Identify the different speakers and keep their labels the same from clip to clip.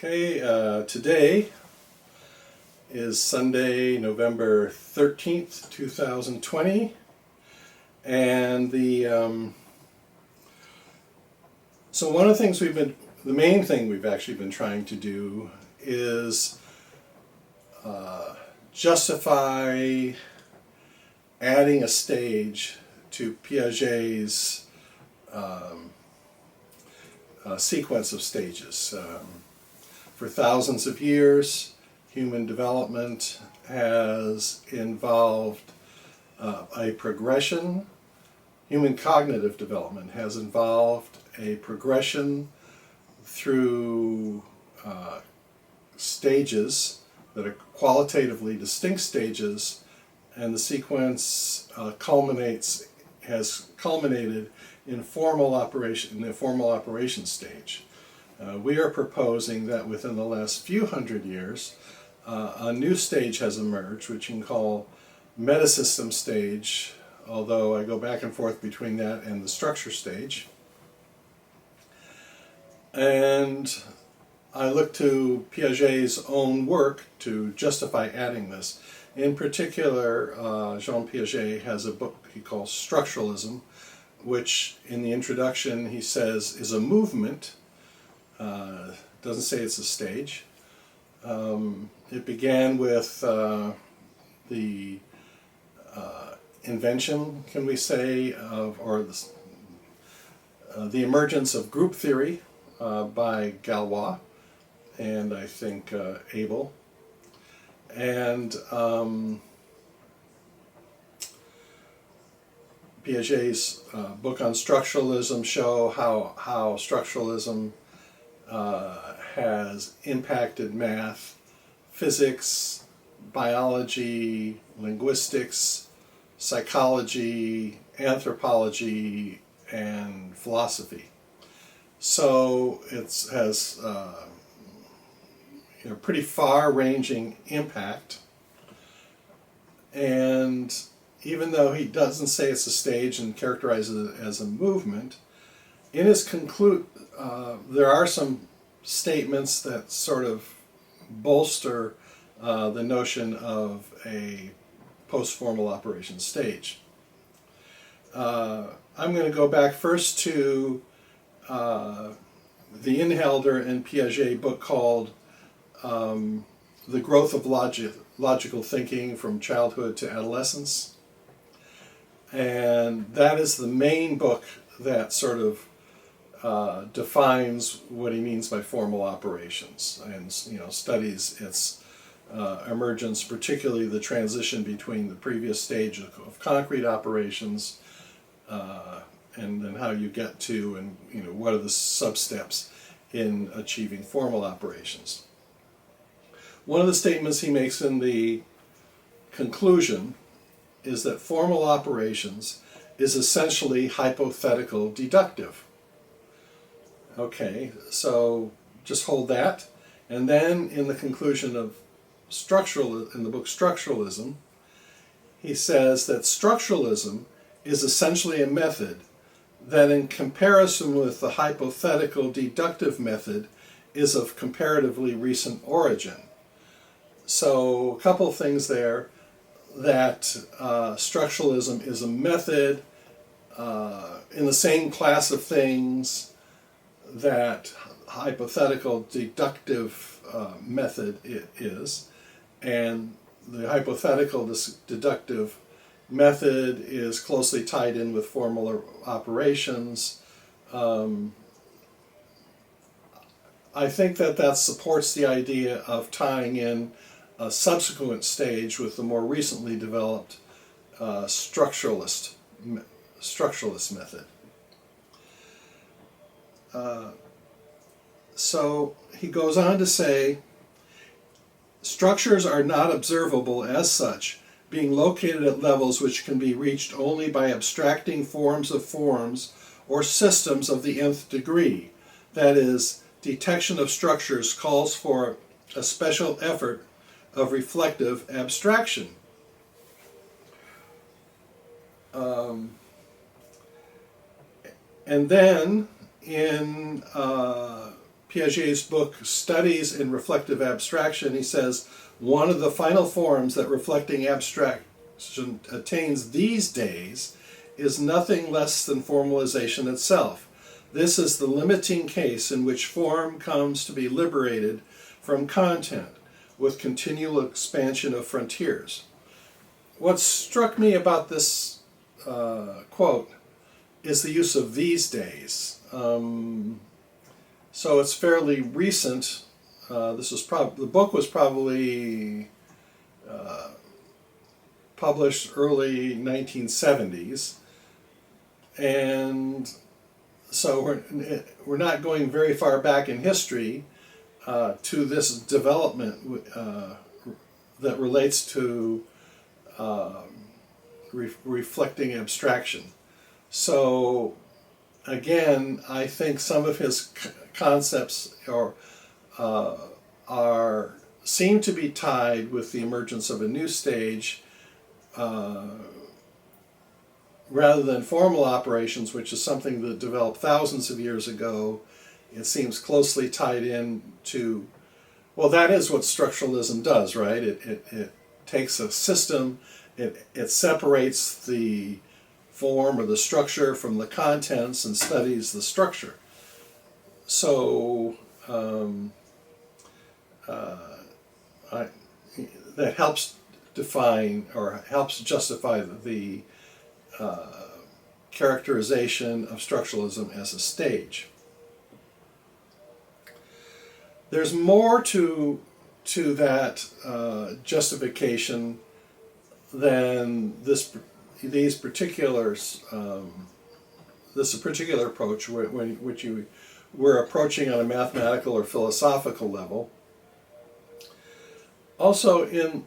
Speaker 1: Okay, today is Sunday, November 13th, 2020, and so one of the things the main thing we've actually been trying to do is justify adding a stage to Piaget's sequence of stages. For thousands of years, human development has involved a progression. Human cognitive development has involved a progression through stages that are qualitatively distinct stages, and the sequence has culminated in the formal operation stage. We are proposing that within the last few hundred years, a new stage has emerged, which you can call MetaSystem stage, although I go back and forth between that and the structure stage. And I look to Piaget's own work to justify adding this. In particular, Jean Piaget has a book he calls Structuralism, which in the introduction he says is a movement. Doesn't say it's a stage. It began with the invention, can we say, or the emergence of group theory by Galois and I think Abel. And Piaget's book on structuralism show how structuralism has impacted math, physics, biology, linguistics, psychology, anthropology, and philosophy. So it has pretty far-ranging impact. And even though he doesn't say it's a stage and characterizes it as a movement, in his there are some statements that sort of bolster the notion of a post-formal operation stage. I'm going to go back first to the Inhelder and Piaget book called The Growth of Logical Thinking from Childhood to Adolescence. And that is the main book that sort of defines what he means by formal operations and studies its emergence, particularly the transition between the previous stage of concrete operations and then how you get to and what are the sub-steps in achieving formal operations. One of the statements he makes in the conclusion is that formal operations is essentially hypothetical deductive. Okay, so just hold that. And then in the conclusion of in the book Structuralism, he says that structuralism is essentially a method that in comparison with the hypothetical deductive method is of comparatively recent origin. So a couple of things there, that structuralism is a method in the same class of things that hypothetical deductive method is, and the hypothetical deductive method is closely tied in with formal operations. I think that supports the idea of tying in a subsequent stage with the more recently developed structuralist method. So he goes on to say, structures are not observable as such, being located at levels which can be reached only by abstracting forms of forms or systems of the nth degree. That is, detection of structures calls for a special effort of reflective abstraction. And then in Piaget's book, Studies in Reflective Abstraction, he says, one of the final forms that reflecting abstraction attains these days is nothing less than formalization itself. This is the limiting case in which form comes to be liberated from content with continual expansion of frontiers. What struck me about this quote is the use of these days. So it's fairly recent. The book was probably published early 1970s, and so we're not going very far back in history to this development that relates to reflecting abstraction. So again, I think some of his concepts seem to be tied with the emergence of a new stage rather than formal operations, which is something that developed thousands of years ago. It seems closely tied in to, well, that is what structuralism does, right? It takes a system, it separates the form or the structure from the contents and studies the structure. So that helps define or helps justify the characterization of structuralism as a stage. There's more to that justification than this particular approach, which you were approaching on a mathematical or philosophical level. Also, in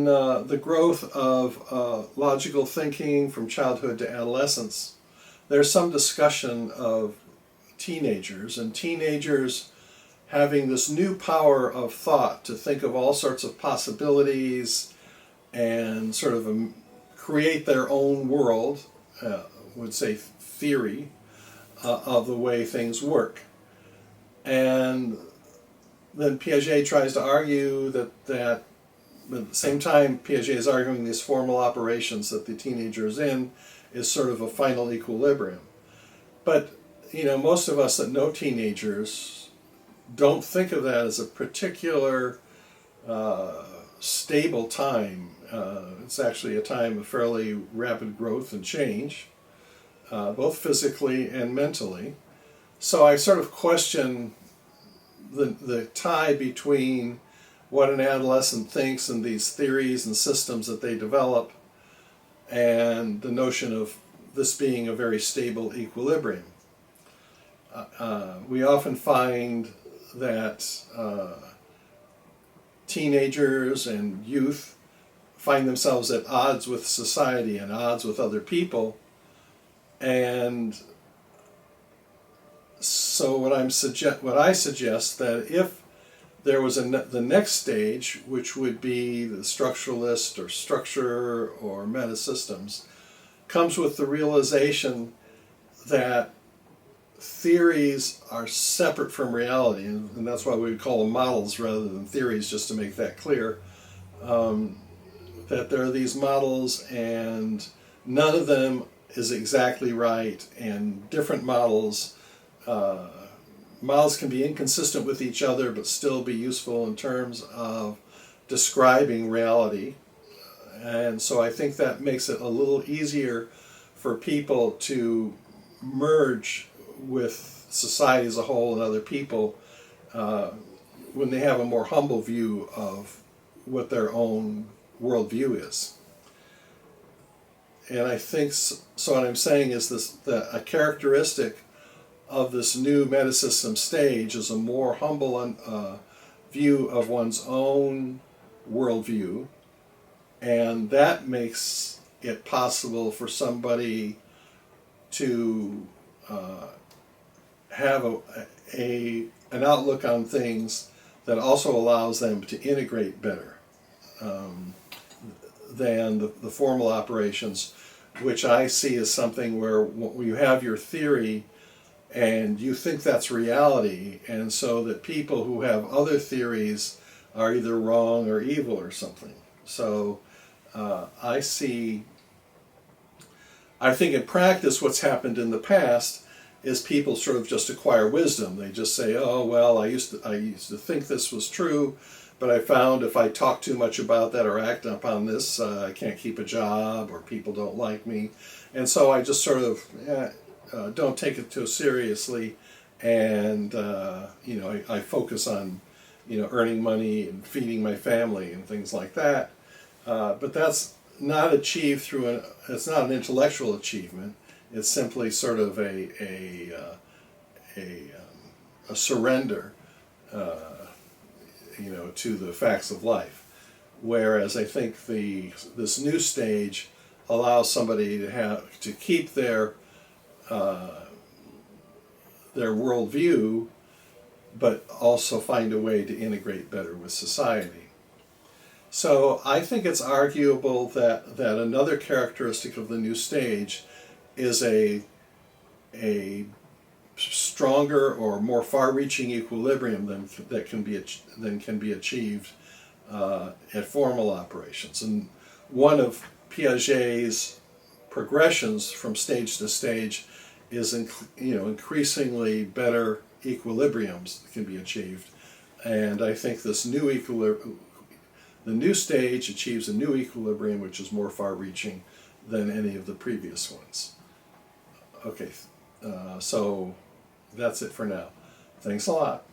Speaker 1: the growth of logical thinking from childhood to adolescence, there's some discussion of teenagers having this new power of thought to think of all sorts of possibilities and sort of create their own world, would say theory, of the way things work. And then Piaget tries to argue that at the same time Piaget is arguing these formal operations that the teenager is in is sort of a final equilibrium. But, most of us that know teenagers don't think of that as a particular stable time. It's actually a time of fairly rapid growth and change, both physically and mentally. So I sort of question the tie between what an adolescent thinks and these theories and systems that they develop and the notion of this being a very stable equilibrium. We often find that teenagers and youth find themselves at odds with society and odds with other people, and so what I suggest that if there was the next stage, which would be the structuralist or structure or MetaSystems, comes with the realization that theories are separate from reality, and that's why we call them models rather than theories, just to make that clear. That there are these models and none of them is exactly right, and different models can be inconsistent with each other but still be useful in terms of describing reality. And so I think that makes it a little easier for people to merge with society as a whole and other people when they have a more humble view of what their own worldview is. And I think, so what I'm saying is that a characteristic of this new MetaSystem stage is a more humble view of one's own worldview, and that makes it possible for somebody to have an outlook on things that also allows them to integrate better than the formal operations, which I see as something where you have your theory and you think that's reality, and so that people who have other theories are either wrong or evil or something. So I think in practice what's happened in the past is people sort of just acquire wisdom. They just say, oh, well, I used to think this was true, but I found if I talk too much about that or act upon this, I can't keep a job, or people don't like me. And so I just sort of don't take it too seriously, and I focus on earning money and feeding my family and things like that. But that's not achieved through it's not an intellectual achievement. It's simply sort of a surrender, to the facts of life. Whereas I think this new stage allows somebody to keep their worldview, but also find a way to integrate better with society. So I think it's arguable that another characteristic of the new stage is a stronger or more far-reaching equilibrium than can be achieved at formal operations. And one of Piaget's progressions from stage to stage is increasingly better equilibriums that can be achieved. And I think this the new stage achieves a new equilibrium which is more far-reaching than any of the previous ones. Okay, so that's it for now. Thanks a lot.